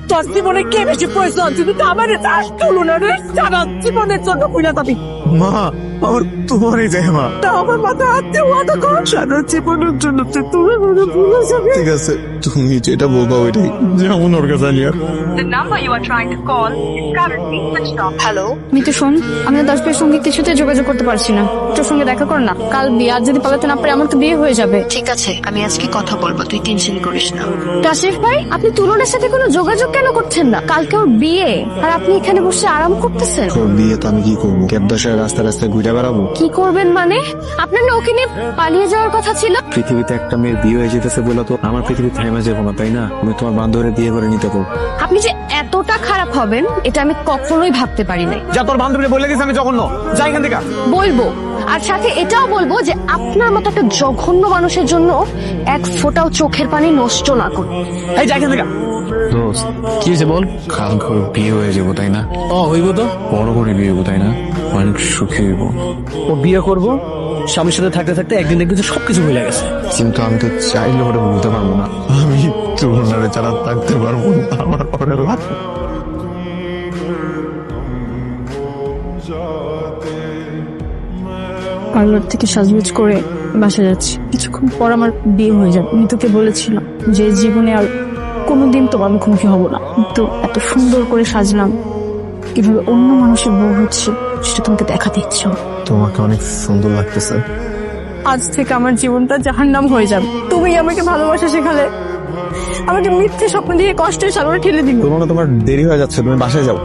তোর জীবনে কে বেশি প্রয়োজন? তুই তো আমার তুলনারে সারা জীবনের জন্য কইলা যাবি। মা আমার তোমারই যায় মা। তা আমার মাথা হাতে ওয়াদা কর সারা জীবনের জন্য তুই তুমি মনে ভুলে যাবি। ঠিক আছে তুমি যেটা বলবা ওইটাই, যেমন ওর কাছে Alia. The number you are trying to call is currently switched off. Hello Mitu, শোন, আমি দাস ভাইয়ের সঙ্গে কিছুতে যোগাযোগ করতে পারছি না। তোর সঙ্গে দেখা কর না, কাল বিয়ে। আজ যদি পালাতে না পারে আমার তো বিয়ে হয়ে যাবে। ঠিক আছে, আমি আজকে কথা বলবো, তুই টেনশন করিস না। কাশিফ ভাই, আপনি তুলনার সাথে কোনো যোগাযোগ কেন করছেন না? কালকে ওর বিয়ে, আর আপনি এখানে বসে আরাম করতেছেন। ওর বিয়ে তো আমি কি করবো? ক্যাবদাসের রাস্তা রাস্তায় ঘুরে বেড়াবো? কি করবেন মানে? আপনার না ওকে নিয়ে পালিয়ে যাওয়ার কথা ছিল? পৃথিবীতে একটা মেয়ের বিয়ে হয়ে যেতেছে বলে তো আমার পৃথিবী থেমে যাবো না, তাই না? আমি তোমার বান্ধবীর বিয়ে করে নিতে পারবো। আপনি যে এতটা খারাপ হবেন এটা আমি কখনোই ভাবতে পারি নাই। যা তোর বান্ধবীকে বলে দিস আমি জঘন্য, যাই এখান থেকে। বলবো, আর সাথে এটাও বলবো যে আপনার মতো একটা জঘন্য মানুষের জন্য এক ফোঁটাও চোখের পানি নষ্ট না করুন। এই যাই এখান থেকে। দোস্ত কি হয়েছে বল? কাল করে বিয়ে হয়ে যাবো, তাই না? হইব তো, বড় করে বিয়ে হবো, তাই না? অনেক সুখী হইব। ও বিয়ে করবো, স্বামীর সাথে থাকতে থাকতে একদিন দেখবি যে সবকিছু ভুলে গেছে। কিন্তু আমি তো চাইলে ওটা বলতে পারবো না। আমি তুলনারে ছাড়া থাকতে পারবো না, আমার পরে লাগবে। পার্লার থেকে সাজগুজ করে বাসা যাচ্ছি, কিছুক্ষণ পর আমার বিয়ে হয়ে যাবে। আমি তোকে বলেছিলাম যে জীবনে আর কোনোদিন তোমার মুখোমুখি হব না, কিন্তু এত সুন্দর করে সাজলাম, কিভাবে অন্য মানুষের বউ হচ্ছে সেটা তোমাকে দেখাতে ইচ্ছে হলো। তোমাকে অনেক সুন্দর লাগতেছে। আজ থেকে আমার জীবনটা জাহান্নাম হয়ে যাবে। তুমি আমাকে ভালোবাসা শেখালে, আমাকে মিথ্যে স্বপ্ন দিয়ে কষ্টের সাগরে ঠেলে দিবে। তোমার দেরি হয়ে যাচ্ছে, তুমি বাসায় যাও।